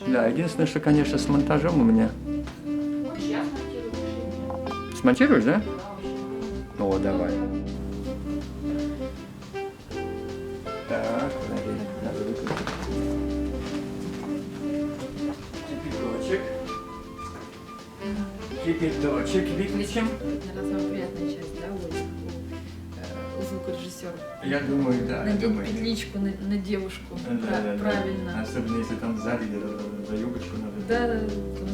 Да, единственное, что, конечно, с монтажом у меня. Я смонтирую. Смонтируешь, да? Да, О, давай. Так, подожди, надо выкрутить. Кипяточек. Кипяточек выключим. наверное, самая приятная часть, да, у звукорежиссера. Я думаю, да. я Надеть думаю. петличку на девушку. Да. Правильно. Особенно если там сзади за юбочку надо. Да,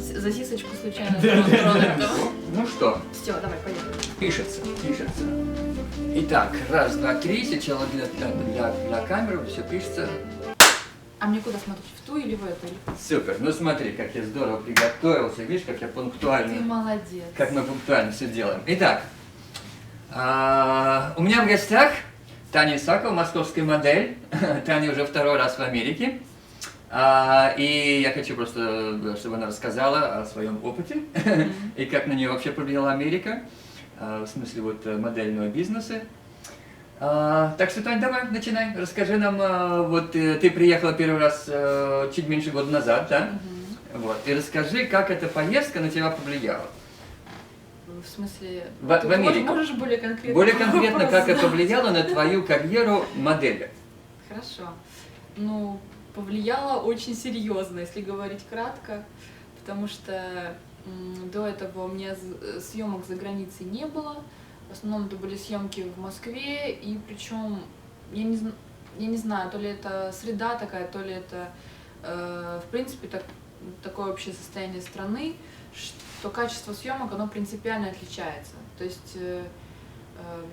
за сисочку случайно Да. тронуть. Ну что, Все, давай, поехали. пишется. Итак, раз, два, три. Сначала для камеры все пишется. А мне куда смотреть? В ту или в эту? Супер. Ну смотри, как я здорово приготовился. Видишь, как я Ты пунктуальный. молодец. Как мы пунктуально все делаем. Итак, у меня в гостях Таня Исакова, московская модель. Таня уже второй раз в Америке. И я хочу просто, чтобы она рассказала о своем опыте и как на нее вообще повлияла Америка, в смысле вот модельного бизнеса. Так что, Тань, давай, начинай. Расскажи нам, вот ты приехала первый раз чуть меньше года назад, да? Вот. И расскажи, как эта поездка на тебя повлияла. В смысле, В ты Америку. можешь более конкретно? Более конкретно, вопрос как это задать? повлияло на твою карьеру модели. Хорошо. Ну, повлияло очень серьезно, если говорить кратко, потому что до этого у меня съемок за границей не было. В основном это были съемки в Москве, и причем я не знаю, то ли это среда такая, то ли это в принципе такое общее состояние страны, что качество съемок оно принципиально отличается. То есть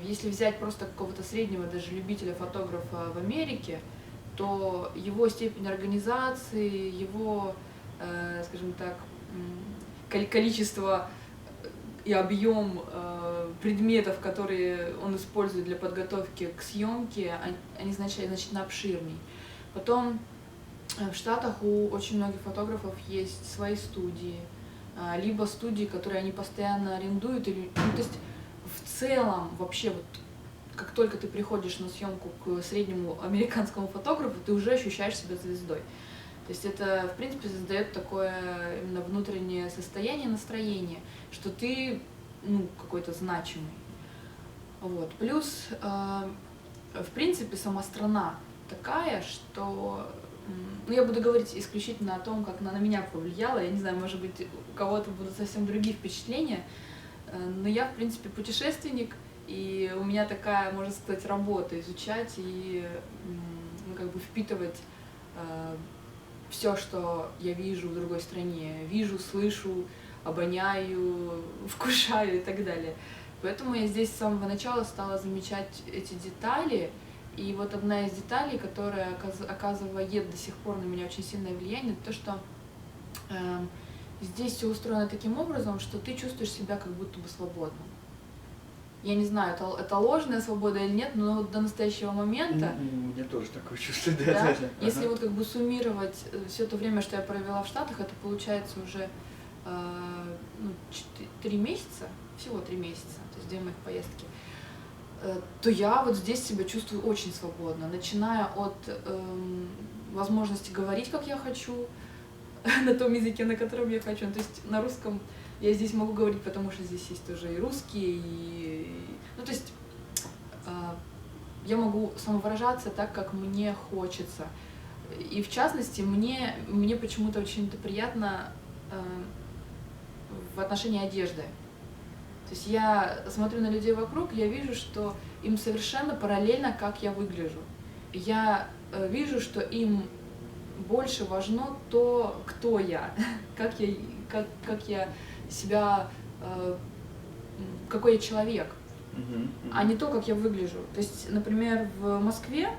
если взять просто какого-то среднего даже любителя фотографа в Америке, то его степень организации, его, скажем так, количество и объем предметов, которые он использует для подготовки к съемке, они значительно обширней. Потом в Штатах у очень многих фотографов есть свои студии, либо студии, которые они постоянно арендуют, или, ну, то есть в целом вообще вот как только ты приходишь на съемку к среднему американскому фотографу, ты уже ощущаешь себя звездой. То есть это, в принципе, создает такое именно внутреннее состояние, настроение, что ты, ну, какой-то значимый. Вот. Плюс, в принципе, сама страна такая, что, ну, я буду говорить исключительно о том, как она на меня повлияла. Я не знаю, может быть, у кого-то будут совсем другие впечатления, но я, в принципе, путешественник, и у меня такая, можно сказать, работа — изучать и, ну, как бы впитывать все, что я вижу в другой стране. Вижу, слышу, обоняю, вкушаю и так далее. Поэтому я здесь с самого начала стала замечать эти детали. И вот одна из деталей, которая оказывает до сих пор на меня очень сильное влияние, это то, что здесь все устроено таким образом, что ты чувствуешь себя как будто бы свободным. Я не знаю, это ложная свобода или нет, но вот до настоящего момента... У меня тоже такое чувство, да? Если вот как бы суммировать все то время, что я провела в Штатах, это получается уже 3 месяца, всего 3 месяца, то есть 2 моих поездки, то я вот здесь себя чувствую очень свободно, начиная от возможности говорить, как я хочу, на том языке, на котором я хочу. То есть на русском я здесь могу говорить, потому что здесь есть тоже и русские, ну, то есть я могу самовыражаться так, как мне хочется. И в частности, мне почему-то очень-то приятно в отношении одежды. То есть я смотрю на людей вокруг, я вижу, что им совершенно параллельно, как я выгляжу. Я вижу, что им больше важно то, кто я, как я себя, какой я человек, а не то, как я выгляжу. То есть, например, в Москве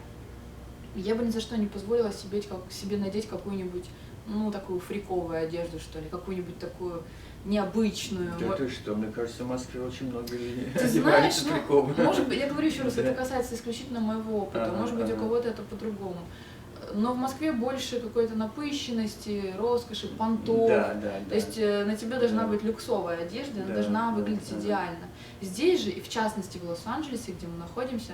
я бы ни за что не позволила себе надеть какую-нибудь, ну, такую фриковую одежду, что ли, какую-нибудь такую необычную. Да ты что, мне кажется, в Москве очень много людей Ты знаешь, фриково. может быть, я говорю еще раз, это касается исключительно моего опыта, может быть, у кого-то это по-другому. Но в Москве больше какой-то напыщенности, роскоши, понтов. Да. То есть на тебе должна быть люксовая одежда, она должна выглядеть идеально. Здесь же, и в частности в Лос-Анджелесе, где мы находимся,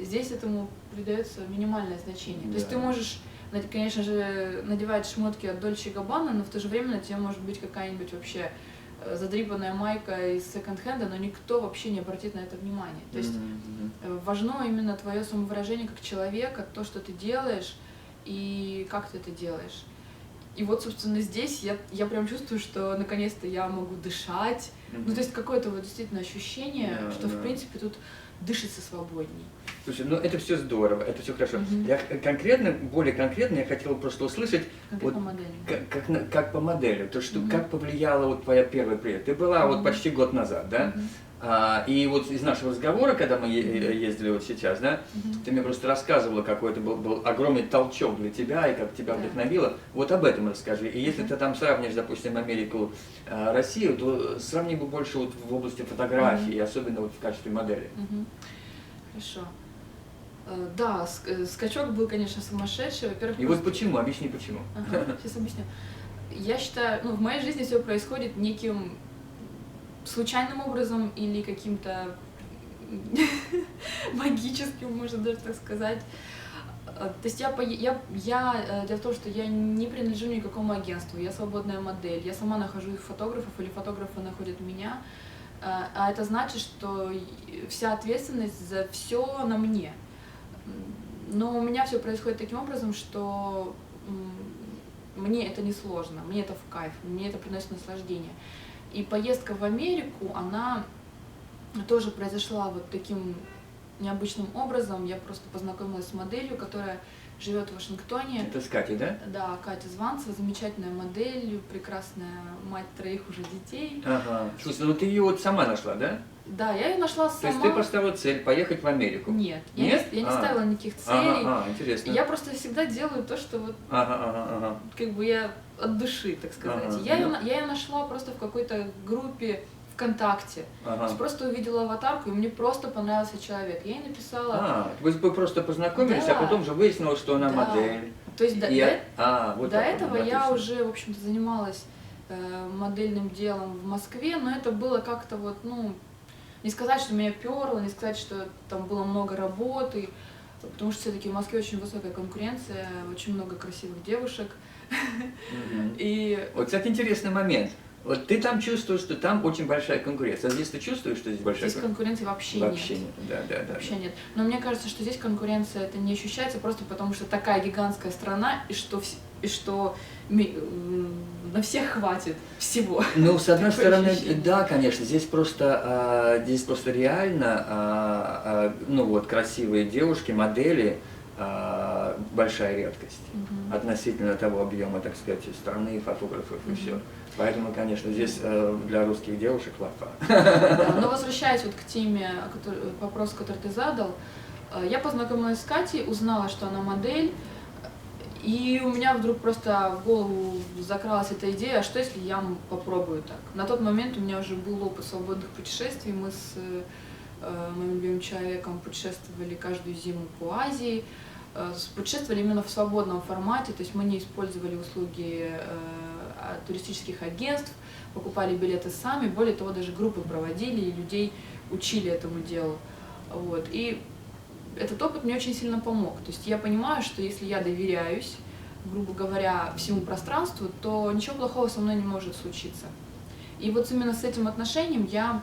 здесь этому придается минимальное значение. То есть ты можешь конечно же, надевать шмотки от Dolce & Gabbana, но в то же время на тебе может быть какая-нибудь вообще задрипанная майка из секонд-хенда, но никто вообще не обратит на это внимание. То есть важно именно твое самовыражение как человека, то, что ты делаешь и как ты это делаешь. И вот, собственно, здесь я прям чувствую, что наконец-то я могу дышать. Ну, то есть какое-то вот действительно ощущение, что, в принципе, тут дышится свободней. Слушай, ну это все здорово, это все хорошо. Я конкретно, более конкретно, я хотел просто услышать, вот, как по модели, то, что как повлияла вот твоя первая приезд. Ты была вот почти год назад, да? И вот из нашего разговора, когда мы ездили вот сейчас, да, ты мне просто рассказывала, какой это был огромный толчок для тебя и как тебя вдохновило. Вот об этом расскажи. И если ты там сравнишь, допустим, Америку, Россию, то сравни бы больше вот в области фотографии, особенно вот в качестве модели. Хорошо. Да, скачок был, конечно, сумасшедший. Во-первых, и вот почему? Объясни почему. Сейчас объясню. Я считаю, ну, в моей жизни все происходит неким случайным образом или каким-то магическим, можно даже так сказать. То есть дело в том, что я не принадлежу никакому агентству, я свободная модель, я сама нахожу фотографов или фотографы находят меня, а это значит, что вся ответственность за все на мне. Но у меня все происходит таким образом, что мне это не сложно, мне это в кайф, мне это приносит наслаждение. И поездка в Америку, она тоже произошла вот таким необычным образом. Я просто познакомилась с моделью, которая живет в Вашингтоне. Это с Катей, да? Да, Катя Званцева, замечательная модель, прекрасная мать 3 уже детей. Ага. Слушай, ну ты ее вот сама нашла, да? Да, я ее нашла сама. То есть ты поставила цель поехать в Америку? Нет, Нет? Я не ставила никаких целей. Интересно. Я просто всегда делаю то, что вот как бы я от души, так сказать. Я ее нашла просто в какой-то группе ВКонтакте. Просто увидела аватарку, и мне просто понравился человек. Я ей написала... Вы просто познакомились, а потом же выяснилось, что она модель. То есть до этого я отлично. уже, в общем-то, занималась модельным делом в Москве, но это было как-то вот, ну, не сказать, что меня перло, не сказать, что там было много работы, потому что все-таки в Москве очень высокая конкуренция, очень много красивых девушек. И... Вот, кстати, интересный момент. Вот ты там чувствуешь, что там очень большая конкуренция. А здесь ты чувствуешь, что здесь большая конкуренция? Здесь конкуренции вообще нет. Вообще нет, да. Вообще нет. Но мне кажется, что здесь конкуренция это не ощущается просто потому, что такая гигантская страна, и что на всех хватит всего. Ну, с одной стороны, да, конечно, здесь просто реально, ну вот, красивые девушки, модели, большая редкость относительно того объема, так сказать, страны, фотографов и все. Поэтому, конечно, здесь для русских девушек лапа. Да, но возвращаясь вот к теме, вопрос, который ты задал, я познакомилась с Катей, узнала, что она модель, и у меня вдруг просто в голову закралась эта идея, а что если я попробую так? На тот момент у меня уже был опыт свободных путешествий, мы с моим любимым человеком путешествовали каждую зиму по Азии, путешествовали именно в свободном формате, то есть мы не использовали услуги туристических агентств, покупали билеты сами, более того, даже группы проводили и людей учили этому делу. Вот. И этот опыт мне очень сильно помог. То есть я понимаю, что если я доверяюсь, грубо говоря, всему пространству, то ничего плохого со мной не может случиться. И вот именно с этим отношением я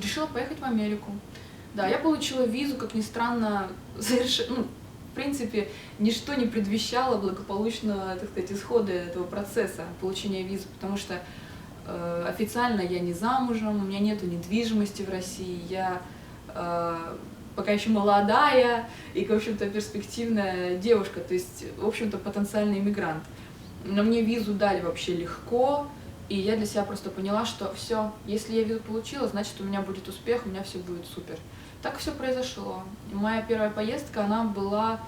решила поехать в Америку. Да, я получила визу, как ни странно, совершенно... В принципе, ничто не предвещало благополучного, так сказать, исхода этого процесса получения визы, потому что официально я не замужем, у меня нету недвижимости в России, я пока еще молодая и, в общем-то, перспективная девушка, то есть, в общем-то, потенциальный иммигрант. Но мне визу дали вообще легко, и я для себя просто поняла, что все, если я визу получила, значит, у меня будет успех, у меня все будет супер. Так все произошло. И моя первая поездка, она была,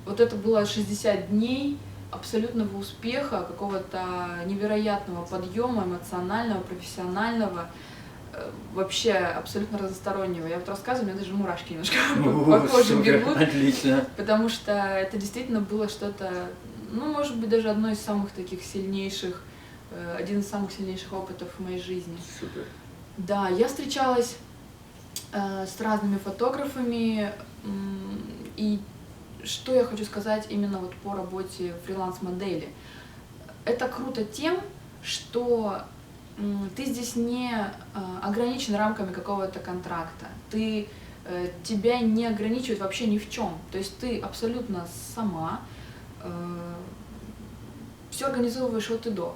вот это было 60 дней абсолютного успеха, какого-то невероятного подъема эмоционального, профессионального, вообще абсолютно разностороннего. Я вот рассказываю, у меня даже мурашки немножко по коже бегут. Отлично. Потому что это действительно было что-то, ну, может быть, даже одно из самых таких сильнейших, один из самых сильнейших опытов в моей жизни. Супер. Да, я встречалась с разными фотографами, и что я хочу сказать именно вот по работе фриланс-модели. Это круто тем, что ты здесь не ограничен рамками какого-то контракта. Тебя не ограничивают вообще ни в чем. То есть ты абсолютно сама все организовываешь от и до.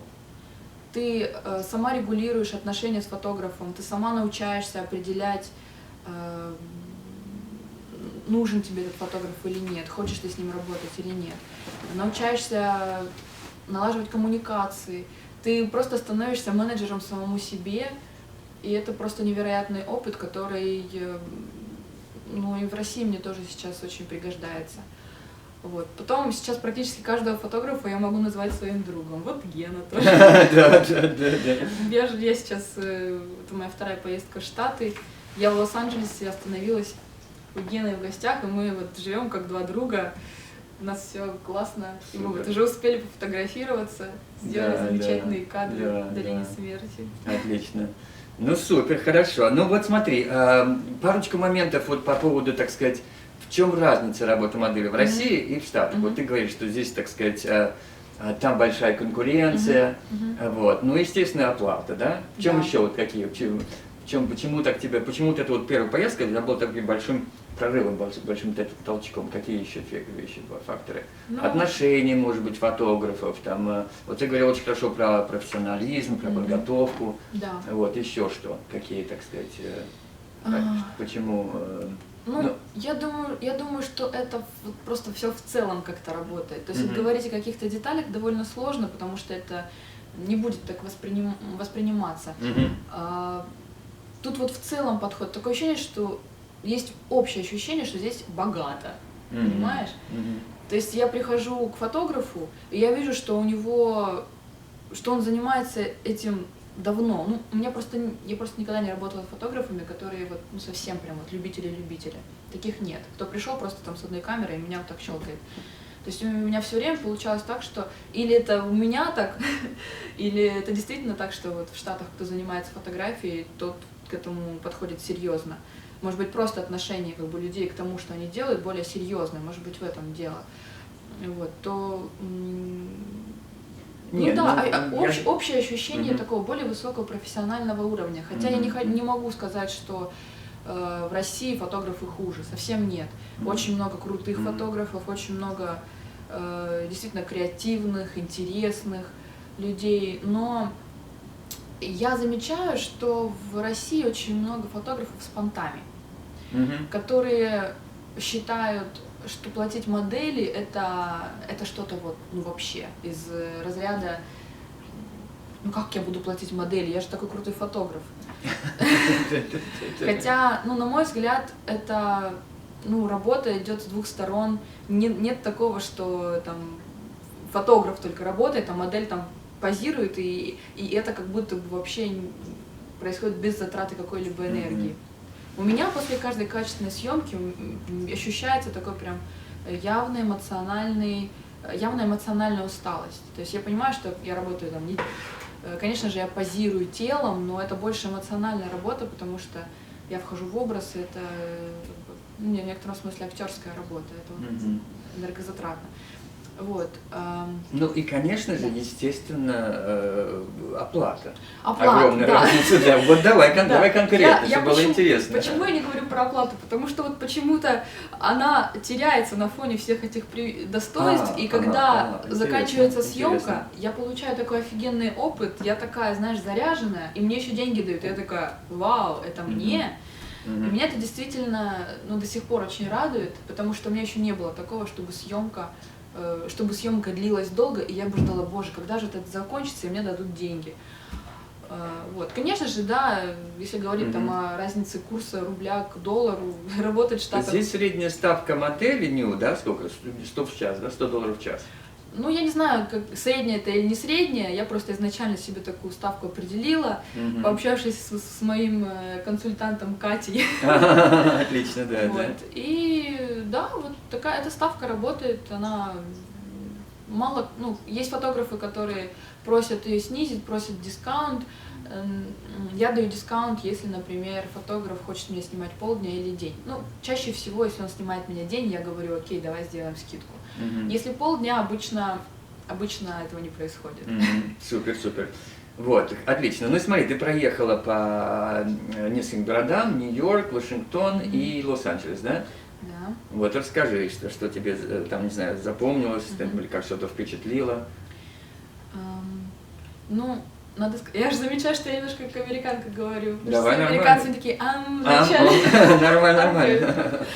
Ты сама регулируешь отношения с фотографом, ты сама научаешься определять, нужен тебе этот фотограф или нет, хочешь ты с ним работать или нет. Научаешься налаживать коммуникации, ты просто становишься менеджером самому себе, и это просто невероятный опыт, который, ну, и в России мне тоже сейчас очень пригождается. Вот. Потом сейчас практически каждого фотографа я могу назвать своим другом. Вот Гена тоже. Да. Я сейчас, это моя вторая поездка в Штаты, я в Лос-Анджелесе остановилась у Гены в гостях, и мы вот живем как два друга. У нас все классно. И мы вот уже успели пофотографироваться, сделали замечательные кадры в Долине Смерти. Отлично. Ну супер, хорошо. Ну вот смотри, парочку моментов вот по поводу, так сказать, в чем разница работы модели в России и в Штатах. Вот ты говоришь, что здесь, так сказать, там большая конкуренция, вот. Ну, естественно, оплата, да? В чем еще вот какие? Почему вот эта вот первая поездка была таким большим прорывом, большим толчком? Какие еще вещи, факторы? Отношения, может быть, фотографов, там, вот ты говорил очень хорошо про профессионализм, про подготовку, вот, еще что, какие, так сказать, почему... Я думаю, что это просто все в целом как-то работает. То есть говорить о каких-то деталях довольно сложно, потому что это не будет так восприниматься. Тут вот в целом подход. Такое ощущение, что есть общее ощущение, что здесь богато. Понимаешь? То есть я прихожу к фотографу, и я вижу, что что он занимается этим давно. Ну, я просто никогда не работала с фотографами, которые вот, ну, совсем прям вот любители. Таких нет. Кто пришел просто там с одной камерой, и меня вот так щелкает. То есть у меня все время получалось так, что или это у меня так, или это действительно так, что вот в Штатах, кто занимается фотографией, тот к этому подходит серьезно. Может быть, просто отношение как бы людей к тому, что они делают, более серьезное, может быть, в этом дело. Вот, то... Нет, общее ощущение такого более высокого профессионального уровня. Хотя я не могу сказать, что в России фотографы хуже, совсем нет. Очень много крутых фотографов, очень много действительно креативных, интересных людей. Но я замечаю, что в России очень много фотографов с понтами, которые считают, что платить модели это что-то вот, ну, вообще из разряда, ну как я буду платить модели, я же такой крутой фотограф. Хотя, ну, на мой взгляд, это, ну, работа идет с двух сторон. Нет такого, что там фотограф только работает, а модель там позирует, и это как будто бы вообще происходит без затраты какой-либо энергии. У меня после каждой качественной съемки ощущается такой прям явная эмоциональная усталость. То есть я понимаю, что я работаю там, конечно же, я позирую телом, но это больше эмоциональная работа, потому что я вхожу в образ, и это в некотором смысле актерская работа, это вот энергозатратно. Вот. Ну и, конечно же, естественно, оплата. Огромная разница, да. Вот давай конкретно, чтобы было интересно. Почему я не говорю про оплату? Потому что вот почему-то она теряется на фоне всех этих достоинств, и когда заканчивается съемка, я получаю такой офигенный опыт, я такая, знаешь, заряженная, и мне еще деньги дают, и я такая, вау, это мне. И меня это действительно, ну, до сих пор очень радует, потому что у меня еще не было такого, чтобы съемка длилась долго, и я бы ждала, боже, когда же это закончится, и мне дадут деньги. Вот. Конечно же, да, если говорить там о разнице курса рубля к доллару, работать в Штатах... Здесь средняя ставка модели, да, сколько? 100 в час, да, $100 в час. Ну, я не знаю, как средняя это или не средняя, я просто изначально себе такую ставку определила, пообщавшись с моим консультантом Катей. Отлично, да, вот. Да. И да, вот такая эта ставка работает, она мало, ну, есть фотографы, которые просят ее снизить, просят дискаунт, я даю дискаунт, если, например, фотограф хочет меня снимать полдня или день. Ну, чаще всего, если он снимает меня день, я говорю, окей, давай сделаем скидку. Если полдня, обычно этого не происходит. Супер, супер. Вот, отлично. Ну смотри, ты проехала по нескольким городам: Нью-Йорк, Вашингтон и Лос-Анджелес, да? Да. Вот расскажи, что тебе там, не знаю, запомнилось, или как что-то впечатлило. Ну, надо сказать, я же замечаю, что я немножко как американка говорю. Давай, все американцы такие, Нормально.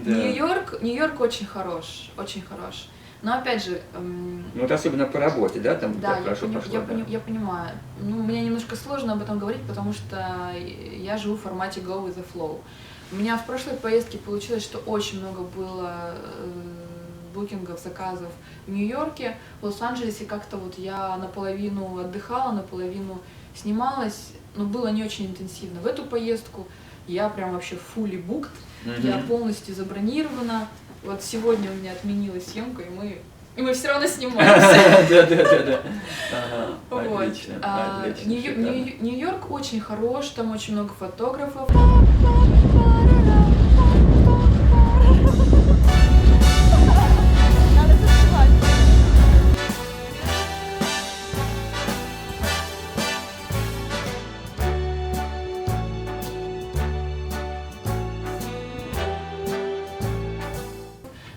Нью-Йорк очень хорош, очень хорош. Но опять же... Ну, это особенно по работе, да? Там да, хорошо пошло, я понимаю. Ну, мне немножко сложно об этом говорить, потому что я живу в формате go with the flow. У меня в прошлой поездке получилось, что очень много было букингов, заказов в Нью-Йорке. В Лос-Анджелесе как-то вот я наполовину отдыхала, наполовину снималась, но было не очень интенсивно. В эту поездку я прям вообще fully booked, я полностью забронирована. Вот сегодня у меня отменилась съемка, и мы все равно снимаемся. Да. Отлично. Нью-Йорк очень хорош, там очень много фотографов.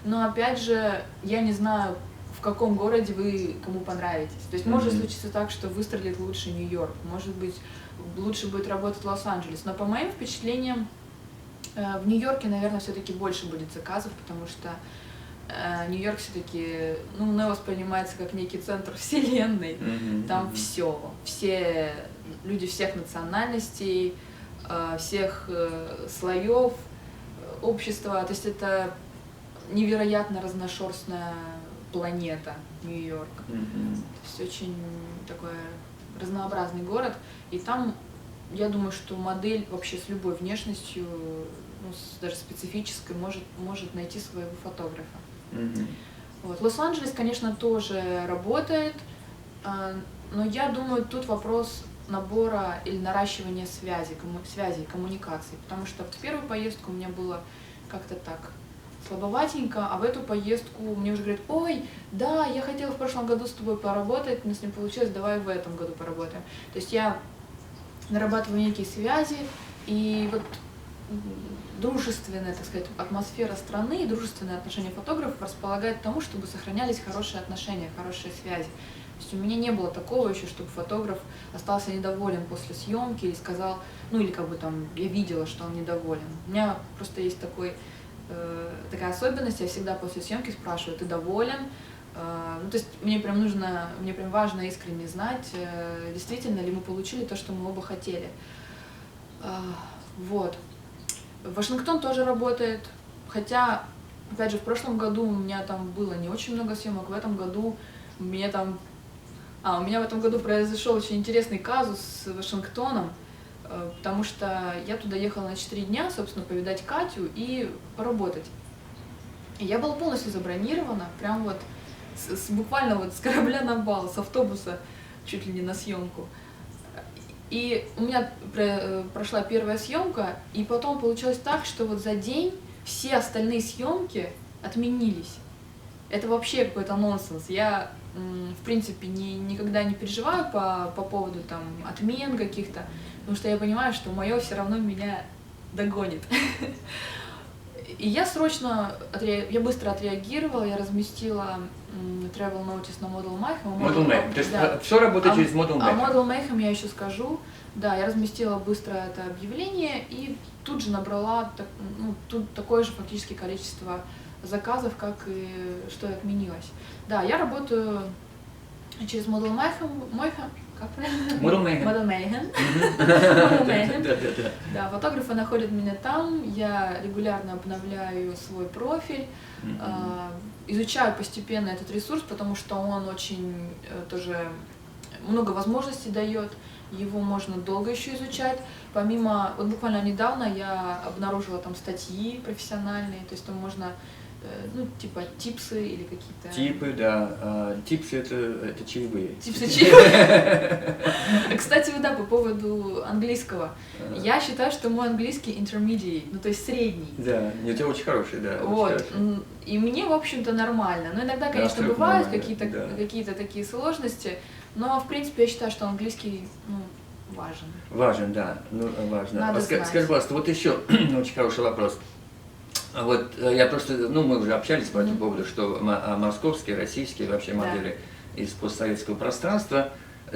Но опять же, я не знаю, в каком городе вы кому понравитесь. То есть может случиться так, что выстрелит лучше Нью-Йорк, может быть, лучше будет работать Лос-Анджелес. Но по моим впечатлениям, в Нью-Йорке, наверное, все-таки больше будет заказов, потому что Нью-Йорк все-таки, ну, мной воспринимается как некий центр вселенной. Там все люди всех национальностей, всех слоев общества. То есть это невероятно разношерстная планета Нью-Йорк. То есть очень такой разнообразный город. И там, я думаю, что модель вообще с любой внешностью, ну, даже специфической, может найти своего фотографа. Вот. Лос-Анджелес, конечно, тоже работает, но я думаю, тут вопрос набора или наращивания связей, коммуникаций. Потому что в первую поездку у меня было как-то так слабоватенько, а в эту поездку мне уже говорят: ой, да, я хотела в прошлом году с тобой поработать, у нас не получилось, давай в этом году поработаем. То есть я нарабатываю некие связи, и вот дружественная, так сказать, атмосфера страны и дружественное отношение фотографов располагает к тому, чтобы сохранялись хорошие отношения, хорошие связи. То есть у меня не было такого еще, чтобы фотограф остался недоволен после съемки или сказал, ну или как бы там я видела, что он недоволен. У меня просто есть такая особенность, я всегда после съемки спрашиваю: ты доволен? Ну, то есть мне прям важно искренне знать, действительно ли мы получили то, что мы оба хотели. Вот. Вашингтон тоже работает, хотя, опять же, в прошлом году у меня там было не очень много съемок, в этом году у меня в этом году произошел очень интересный казус с Вашингтоном, потому что я туда ехала на 4 дня, собственно, повидать Катю и поработать. И я была полностью забронирована, прям вот буквально вот с корабля на бал, с автобуса чуть ли не на съемку. И у меня прошла первая съемка, и потом получилось так, что вот за день все остальные съемки отменились. Это вообще какой-то нонсенс. Я, в принципе, никогда не переживаю по поводу там отмен каких-то, потому что я понимаю, что мое все равно меня догонит. И я быстро отреагировала, я разместила travel notice на Model Mayhem. Model Mayhem, то есть все работает через Model Mayhem. Model Mayhem я еще скажу. Да, я разместила быстро это объявление и тут же набрала такое же фактически количество заказов, как и что и отменилось. Да, я работаю через Model Mayhem. Как правильно? Model Mayhem. Model Mayhem. Да, фотографы находят меня там, я регулярно обновляю свой профиль, изучаю постепенно этот ресурс, потому что он очень тоже много возможностей дает, его можно долго еще изучать. Помимо, вот буквально недавно я обнаружила там статьи профессиональные, то есть там можно ну, типа типсы или какие-то... Типы, да. Типсы это чаевые. Типсы чаевые. Кстати, да, по поводу английского. Я считаю, что мой английский intermediate, ну, то есть средний. Да, у тебя очень хороший, да. Вот. И мне, в общем-то, нормально. Но иногда, конечно, бывают какие-то такие сложности, но, в принципе, я считаю, что английский, ну, важен. Важен, да. Ну, важно. Надо знать. Скажи, пожалуйста, вот еще очень хороший вопрос. Вот я просто, ну, мы уже общались по этому поводу, что московские, российские вообще модели из постсоветского пространства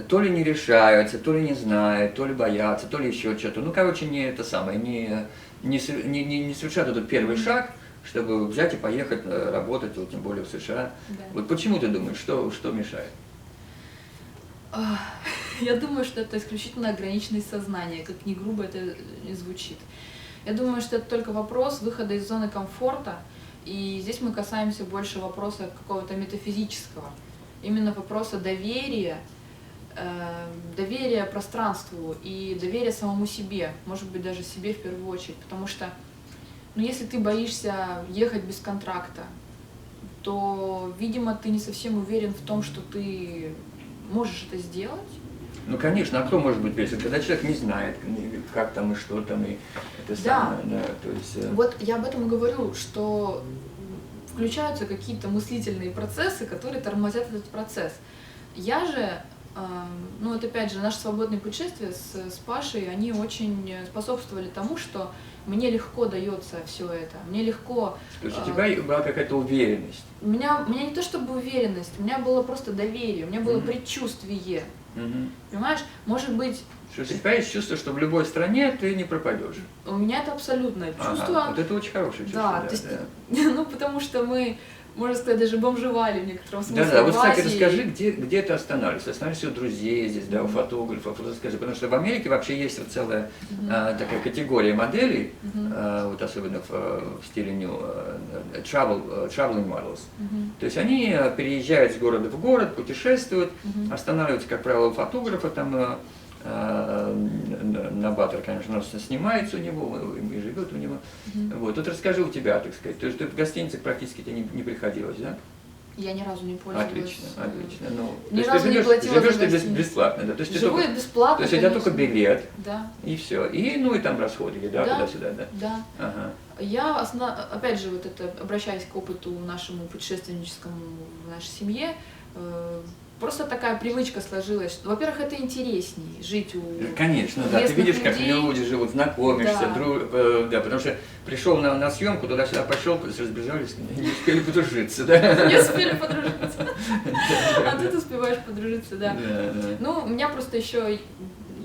то ли не решаются, то ли не знают, то ли боятся, то ли еще что-то. Ну, короче, не это самое, не совершают этот первый шаг, чтобы взять и поехать работать, вот, тем более в США. Да. Вот почему ты думаешь, что мешает? Я думаю, что это исключительно ограниченность сознания, как ни грубо это не звучит. Я думаю, что это только вопрос выхода из зоны комфорта, и здесь мы касаемся больше вопроса какого-то метафизического, именно вопроса доверия, доверия пространству и доверия самому себе, может быть, даже себе в первую очередь, потому что, ну, если ты боишься ехать без контракта, то, видимо, ты не совсем уверен в том, что ты можешь это сделать. Ну, конечно, а кто может быть уверен, когда человек не знает, как там и что там, и это самое, да, то есть... Вот я об этом и говорю, что включаются какие-то мыслительные процессы, которые тормозят этот процесс. Я же, ну вот опять же, наши свободные путешествия с Пашей, они очень способствовали тому, что мне легко дается все это, мне легко... То есть у тебя была какая-то уверенность? У меня не то чтобы уверенность, у меня было просто доверие, у меня было предчувствие. Понимаешь, может быть... Что у тебя есть чувство, что в любой стране ты не пропадешь? У меня это абсолютное чувство. Вот это очень хорошее чувство. Да, то есть, ну потому что мы, можно сказать, даже бомжевали в некотором смысле. Да, вот, кстати, расскажи, где ты останавливаешься? Останавливаешься у друзей здесь, да, у фотографов, расскажи, потому что в Америке вообще есть вот целая такая категория моделей, вот особенно в стиле traveling models. То есть они переезжают с города в город, путешествуют, останавливаются, как правило, у фотографа, там на Баттер, конечно, снимается у него и живет у него. Вот. Тут расскажи у тебя, так сказать. То есть ты в гостиницах практически тебе не приходилось, да? Я ни разу не пользовалась. Отлично. Ну, ни разу не платила за гостиницу. Живешь ты бесплатно, да? То есть живу я бесплатно, то есть у тебя только билет, да. И все. И, ну и там расходы, да, туда-сюда, да? Да. Ага. Я, опять же, вот это, обращаясь к опыту нашему путешественническому в нашей семье, просто такая привычка сложилась. Во-первых, это интересней жить у Конечно, да. Ты видишь, людей. как люди живут, знакомишься, да, потому что пришел на съемку, туда-сюда пошел, разбежались, не успели подружиться, да? Не успели подружиться. А ты успеваешь подружиться, да. Ну, у меня просто еще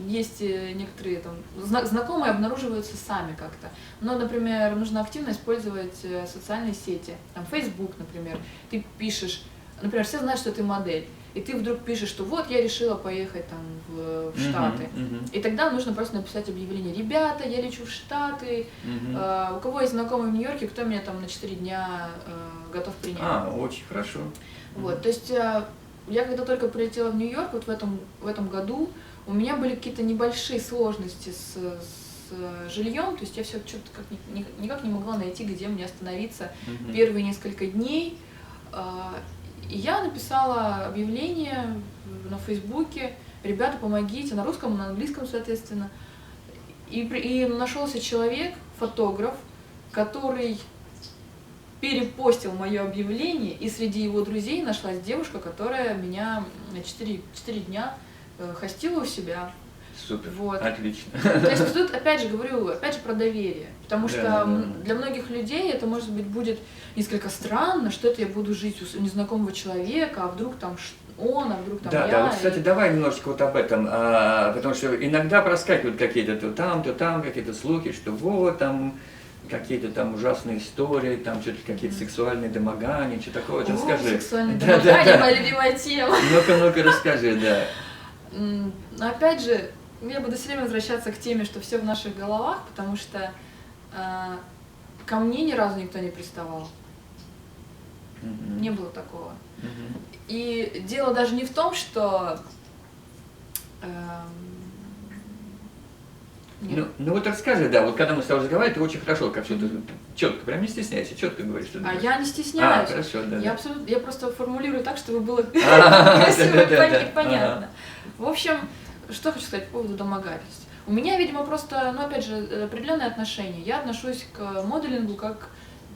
есть некоторые там знакомые обнаруживаются сами как-то. Но, например, нужно активно использовать социальные сети. Там Facebook, например. Ты пишешь, например, все знают, что ты модель. И ты вдруг пишешь, что вот я решила поехать там в Штаты. И тогда нужно просто написать объявление: ребята, я лечу в Штаты, у кого есть знакомый в Нью-Йорке, кто меня там на 4 дня готов принять. Очень хорошо. Вот, то есть я когда только прилетела в Нью-Йорк, вот в этом году, у меня были какие-то небольшие сложности с жильем, то есть я все что-то никак не могла найти, где мне остановиться первые несколько дней. И я написала объявление на Фейсбуке: ребята, помогите, на русском и на английском, соответственно. И нашелся человек, фотограф, который перепостил мое объявление, и среди его друзей нашлась девушка, которая меня на 4 дня хостила у себя. Супер, вот. Отлично. То есть тут, опять же, говорю, про доверие. Потому что для многих людей это, может быть, будет несколько странно, что это я буду жить у незнакомого человека, а вдруг там он, а вдруг там я. Да, вот, кстати, давай немножечко вот об этом, потому что иногда проскакивают какие-то то там какие-то слухи, что вот там какие-то там ужасные истории, там что-то какие-то сексуальные домогания, что такое, расскажи. Сексуальные домогания, моя любимая тема. Ну-ка, расскажи, да. Но опять же, я буду все время возвращаться к теме, что все в наших головах, потому что ко мне ни разу никто не приставал. Не было такого. И дело даже не в том, что Нет. Ну вот расскажи, да, вот когда мы с тобой разговаривали, ты очень хорошо, как все ты четко, прям не стесняйся, четко говоришь, что ты А думаешь. я не стесняюсь. Хорошо, да. Я абсолютно, я просто формулирую так, чтобы было Да, красиво да, да, и да. понятно. В общем, что хочу сказать по поводу домогательств. У меня, видимо, просто, ну, опять же, определенное отношение. Я отношусь к моделингу как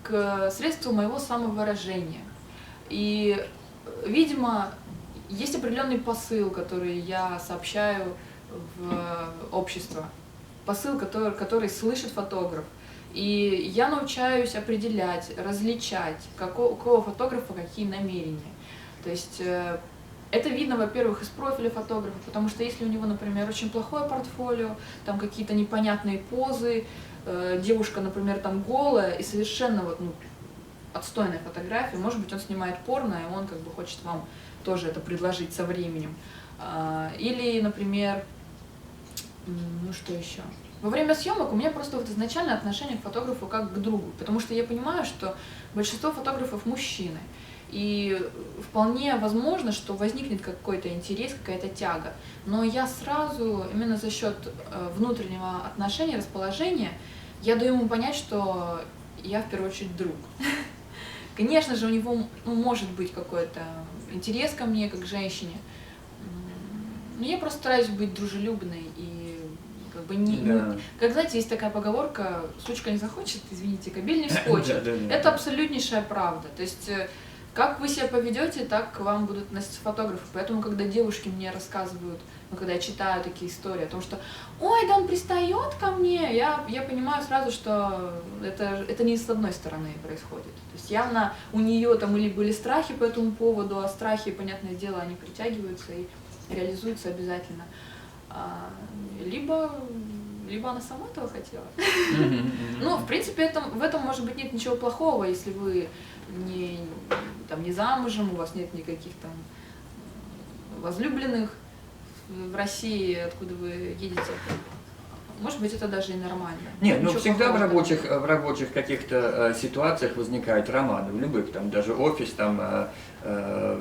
к средству моего самовыражения. И, видимо, есть определенный посыл, который я сообщаю в общество. Посыл, который слышит фотограф. И я научаюсь определять, различать, у какого фотографа какие намерения. То есть это видно, во-первых, из профиля фотографа, потому что если у него, например, очень плохое портфолио, там какие-то непонятные позы, девушка, например, там голая и совершенно вот, ну, отстойная фотография, может быть, он снимает порно, и он как бы хочет вам тоже это предложить со временем. Или, например, ну что еще? Во время съемок у меня просто вот изначально отношение к фотографу как к другу, потому что я понимаю, что большинство фотографов мужчины, и вполне возможно, что возникнет какой-то интерес, какая-то тяга, но я сразу, именно за счет внутреннего отношения, расположения, я даю ему понять, что я в первую очередь друг. Конечно же, у него может быть какой-то интерес ко мне, как к женщине, но я просто стараюсь быть дружелюбной и как бы не... Как, знаете, есть такая поговорка: сучка не захочет, извините, кобель не вскочит. Это абсолютнейшая правда. То есть, как вы себя поведете, так к вам будут относиться фотографы. Поэтому, когда девушки мне рассказывают, ну, когда я читаю такие истории о том, что «Ой, да он пристает ко мне», я понимаю сразу, что это не с одной стороны происходит. То есть явно у нее там или были страхи по этому поводу, а страхи, понятное дело, они притягиваются и реализуются обязательно. Либо она сама этого хотела. Ну, в принципе, в этом, может быть, нет ничего плохого, если вы не замужем, у вас нет никаких там возлюбленных в России, откуда вы едете. Может быть, это даже и нормально. Нет, ну всегда в рабочих каких-то ситуациях возникает роман, в любых, там даже офис, там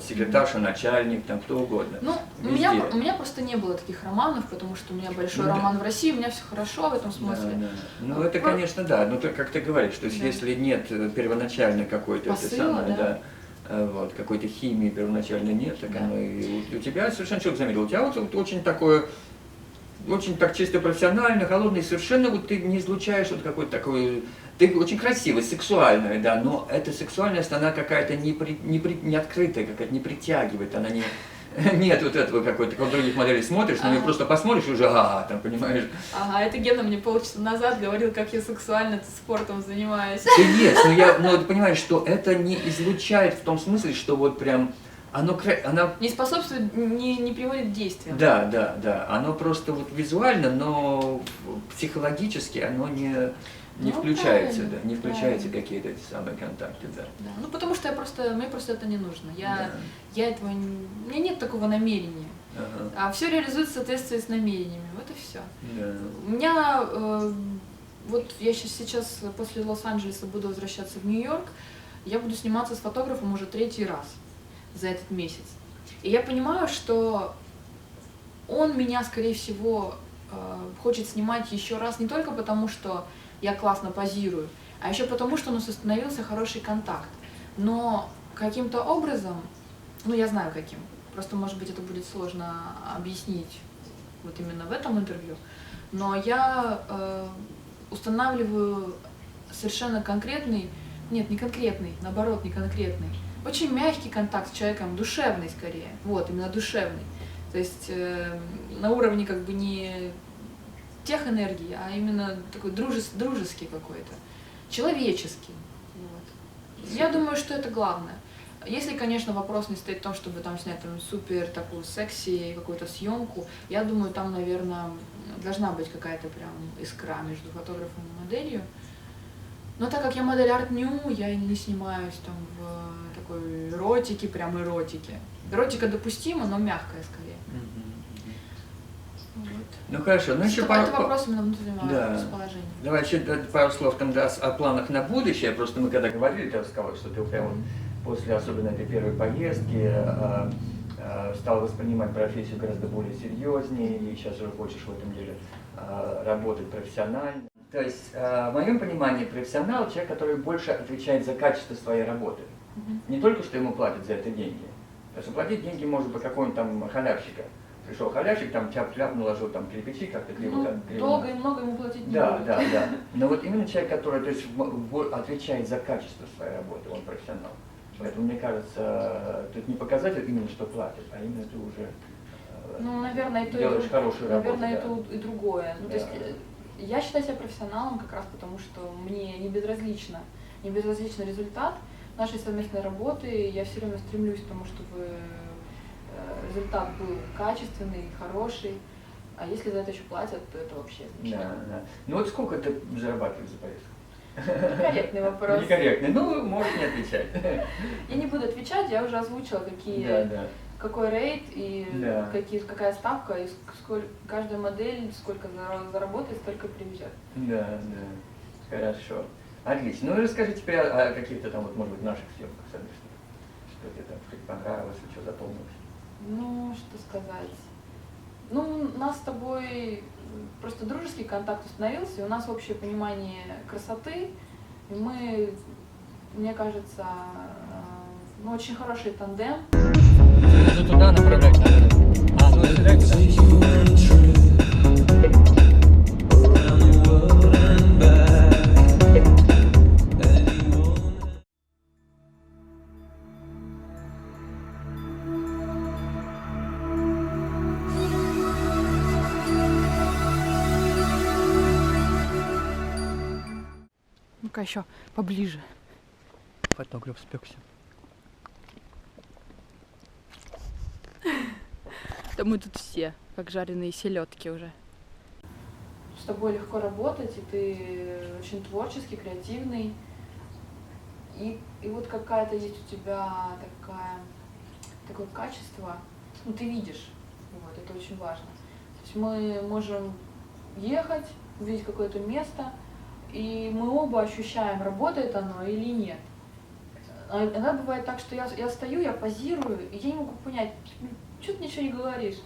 секретарша, начальник, там кто угодно. Ну, у меня просто не было таких романов, потому что у меня большой роман в России, у меня все хорошо в этом смысле. Да. Ну это, конечно, да, но как ты говоришь, то есть если нет первоначально какой-то посыла, вот, какой-то химии первоначально нет, так оно и у тебя совершенно человек заметил, у тебя вот очень такое, очень так чисто профессионально, холодный, совершенно вот ты не излучаешь вот какой-то такой, ты очень красивая, сексуальная, да, но эта сексуальность, она какая-то не открытая, какая-то не притягивает, она не... Нет вот этого какой-то, как у других моделей смотришь, на нее просто посмотришь и уже там, понимаешь. Ага, это Гена мне полчаса назад говорил, как я сексуально спортом занимаюсь. Ты есть, но ты понимаешь, что это не излучает в том смысле, что вот прям, оно... Не способствует, не приводит к действиям. Да, оно просто вот визуально, но психологически оно не включается, да, не включаются какие-то эти самые контакты, да. Ну потому что мне просто это не нужно. У меня нет такого намерения. А все реализуется в соответствии с намерениями. Вот и все. У меня вот я сейчас после Лос-Анджелеса буду возвращаться в Нью-Йорк, я буду сниматься с фотографом уже 3-й раз за этот месяц. И я понимаю, что он меня, скорее всего, хочет снимать еще раз не только потому, что я классно позирую, а еще потому, что у нас установился хороший контакт. Но каким-то образом, ну я знаю каким, просто может быть это будет сложно объяснить вот именно в этом интервью, но я устанавливаю совершенно конкретный, нет, не конкретный, наоборот, не конкретный, очень мягкий контакт с человеком, душевный скорее, вот, именно душевный. То есть на уровне как бы не тех энергий, а именно такой дружеский какой-то, человеческий. Вот. Я думаю, что это главное. Если, конечно, вопрос не стоит в том, чтобы там снять там супер такую секси какую-то съемку, я думаю, там, наверное, должна быть какая-то прям искра между фотографом и моделью. Но так как я модель арт-ню, я не снимаюсь там в такой эротике, прям эротике. Эротика допустима, но мягкая скорее. Вот. Ну хорошо, ну еще Это вопрос именно внутреннего расположения. Давай еще пару слов тогда о планах на будущее. Просто мы когда говорили, ты рассказал, что ты прямо после особенно этой первой поездки стал воспринимать профессию гораздо более серьезнее и сейчас уже хочешь в этом деле работать профессионально. То есть, в моем понимании, профессионал — человек, который больше отвечает за качество своей работы. Не только, что ему платят за это деньги. Потому что платить деньги может быть какого-нибудь там халявщика. Пришел халявщик, там тяп-ляп, наложил там кирпичи, как-то криво. Долго и много ему платить не да, будет. да, да. Но вот именно человек, который, то есть, отвечает за качество своей работы, он профессионал. Поэтому, мне кажется, тут не показатель именно, что платят, а именно ты уже Ну, наверное, и то, делаешь хорошую работу. наверное, да. и то, и другое. Ну, Да. то есть, я считаю себя профессионалом как раз потому, что мне не безразличен результат нашей совместной работы. Я все время стремлюсь к тому, чтобы результат был качественный, хороший. А если за это еще платят, то это вообще замечательно. Да, да. Ну вот сколько ты зарабатываешь за поездку? Некорректный вопрос. Некорректный. Ну, можешь не отвечать. Я не буду отвечать, я уже озвучила, Да. какой рейд и Да. какая ставка, и сколько каждая модель, сколько заработает, столько привезет. Да. Хорошо. Отлично. Ну и расскажи теперь о каких-то там, вот, может быть, наших съемках совместных. Что тебе там что-то понравилось, что запомнилось? Ну, что сказать. Ну, у нас с тобой просто дружеский контакт установился, и у нас общее понимание красоты, и мы, мне кажется, ну, очень хороший тандем. Ну туда направлять надо. Ну сюда. Ну-ка еще поближе. Фотограф спекся. Да мы тут все, как жареные селедки уже. С тобой легко работать, и ты очень творческий, креативный. И вот какая-то есть у тебя такое качество, ну ты видишь, вот, это очень важно. То есть мы можем ехать, увидеть какое-то место, и мы оба ощущаем, работает оно или нет. А иногда бывает так, что я стою, я позирую, и я не могу понять, что ты ничего не говоришь.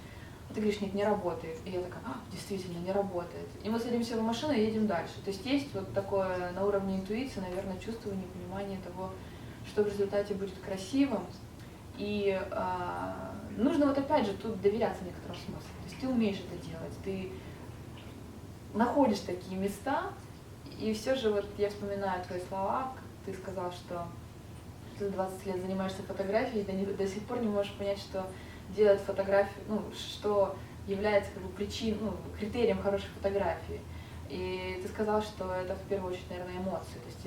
А ты говоришь, нет, не работает. И я такая, действительно, не работает. И мы садимся в машину и едем дальше. То есть вот такое на уровне интуиции, наверное, чувствование, понимание того, что в результате будет красивым. И нужно вот опять же тут доверяться в некотором смысле. То есть ты умеешь это делать, ты находишь такие места, и все же вот я вспоминаю твои слова, ты сказал, что ты 20 лет занимаешься фотографией, и до сих пор не можешь понять, что делать фотографию, ну, что является как бы критерием хорошей фотографии. И ты сказал, что это в первую очередь, наверное, эмоции. То есть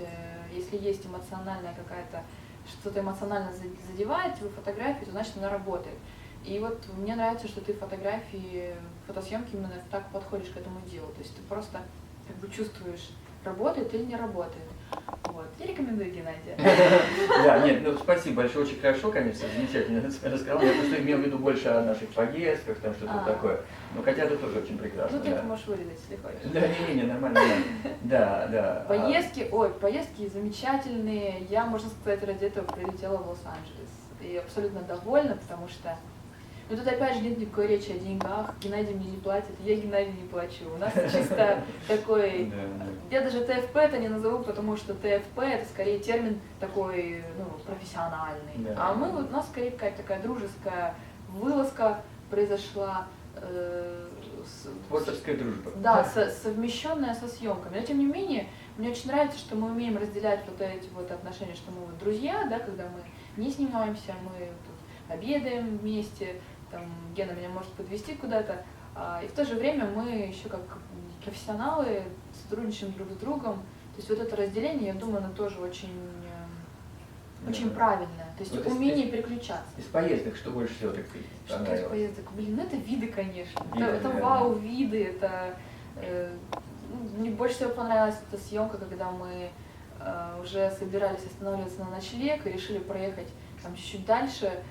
если есть эмоциональная какая-то, что-то эмоционально задевает твою фотографию, то значит она работает. И вот мне нравится, что ты в фотосъемки именно так подходишь к этому делу. То есть ты просто как бы чувствуешь, работает или не работает. Вот. Я рекомендую Геннадия. Да, нет, ну спасибо большое, очень хорошо, конечно, замечательно рассказал. Я просто имел в виду больше о наших поездках, там что-то такое. Ну хотя это тоже очень прекрасно. Ну ты это можешь вырезать, если хочешь. Да, не, нормально. Да. Поездки замечательные. Я, можно сказать, ради этого прилетела в Лос-Анджелес. И абсолютно довольна, потому что но тут опять же нет никакой речи о деньгах, Геннадий мне не платит, я Геннадию не плачу. У нас чисто такой, я даже ТФП это не назову, потому что ТФП это скорее термин такой, ну, профессиональный. А мы, у нас скорее какая-то такая дружеская вылазка произошла. Творческая дружба. Да, совмещенная со съемками. Но тем не менее, мне очень нравится, что мы умеем разделять вот эти вот отношения, что мы вот друзья, да, когда мы не снимаемся, мы тут обедаем вместе, там, Гена меня может подвезти куда-то, и в то же время мы еще как профессионалы сотрудничаем друг с другом. То есть вот это разделение, я думаю, оно тоже очень правильное. То есть вот умение переключаться. Из поездок что больше всего так понравилось? Что из поездок? Блин, ну это виды, конечно. Виды, это вау-виды, это... Мне больше всего понравилась эта съемка, когда мы уже собирались останавливаться на ночлег и решили проехать там чуть-чуть дальше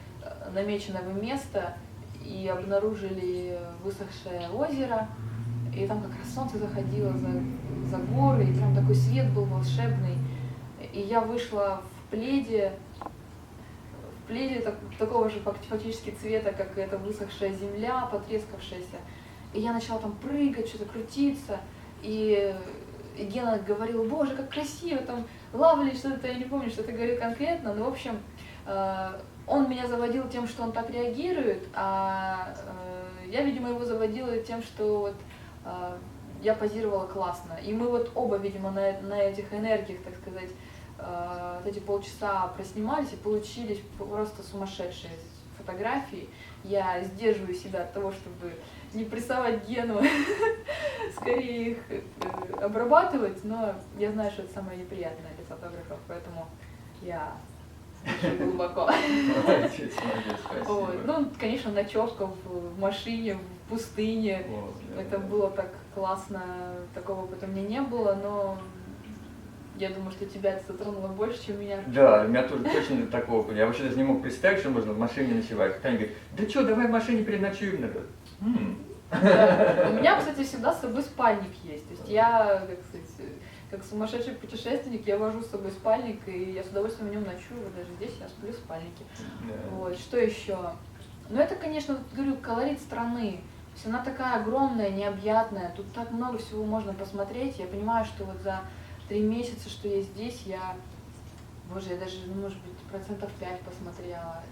намеченного места и обнаружили высохшее озеро, и там как раз солнце заходило за горы, и прям такой свет был волшебный. И я вышла в пледе пледе такого же фактически цвета, как эта высохшая земля, потрескавшаяся. И я начала там прыгать, что-то крутиться, и Гена говорил: боже, как красиво, там лава или что-то, я не помню, что ты говорил конкретно, но в общем, он меня заводил тем, что он так реагирует, а я, видимо, его заводила тем, что вот я позировала классно. И мы вот оба, видимо, на этих энергиях, так сказать, вот эти полчаса проснимались и получились просто сумасшедшие фотографии. Я сдерживаю себя от того, чтобы не прессовать Гену, скорее их обрабатывать, но я знаю, что это самое неприятное для фотографов, поэтому я очень глубоко. Молодец, спасибо. Вот. Ну, конечно, ночевка в машине, в пустыне. Это было так классно, такого опыта у меня не было, но я думаю, что тебя это затронуло больше, чем меня. Да, у меня тоже точно такого опыта. Я вообще даже не мог представить, что можно в машине ночевать. Кто-нибудь говорит: да что, давай в машине переночуем. Да. У меня, кстати, всегда с собой спальник есть. То есть я, как сказать, как сумасшедший путешественник, я вожу с собой спальник, и я с удовольствием в нем ночую. Вот даже здесь я сплю в спальнике. Да. Вот. Что еще? Ну, это, конечно, говорю, колорит страны. То есть она такая огромная, необъятная. Тут так много всего можно посмотреть. Я понимаю, что вот за 3 месяца, что я здесь, боже, я даже, может быть, 5% посмотрела.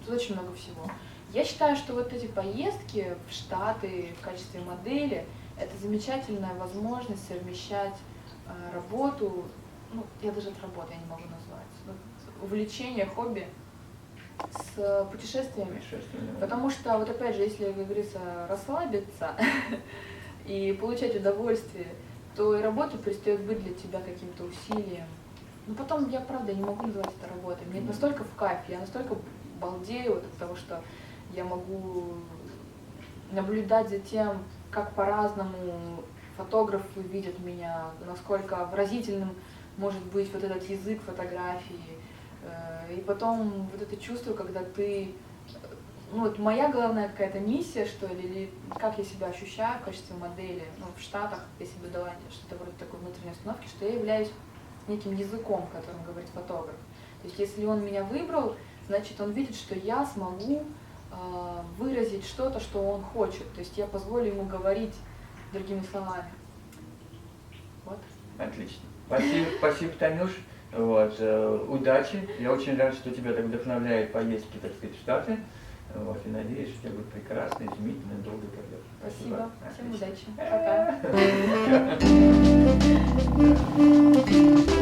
Тут очень много всего. Я считаю, что вот эти поездки в Штаты в качестве модели — это замечательная возможность совмещать работу, ну, я даже от работы я не могу назвать, увлечение, хобби с путешествиями. Потому что, вот опять же, если, как говорится, расслабиться и получать удовольствие, то и работа перестает быть для тебя каким-то усилием. Но потом я, правда, не могу называть это работой. Мне настолько в кайф, я настолько балдею от того, что я могу наблюдать за тем, как по-разному фотографы видят меня, насколько выразительным может быть вот этот язык фотографии. И потом вот это чувство, когда ты... Ну вот моя главная какая-то миссия, что ли, или как я себя ощущаю в качестве модели, ну, в Штатах я себе дала что-то вроде такой внутренней установки, что я являюсь неким языком, которым говорит фотограф. То есть если он меня выбрал, значит он видит, что я смогу выразить что-то, что он хочет. То есть я позволю ему говорить другими словами. Вот. Отлично. Спасибо, Танюш. Вот. Удачи. Я очень рад, что тебя так вдохновляет поездки, так сказать, в Штаты. Вот. И надеюсь, что у тебя будет прекрасный, изумительный, долгий полет. Спасибо. Всем Отлично. удачи. Пока.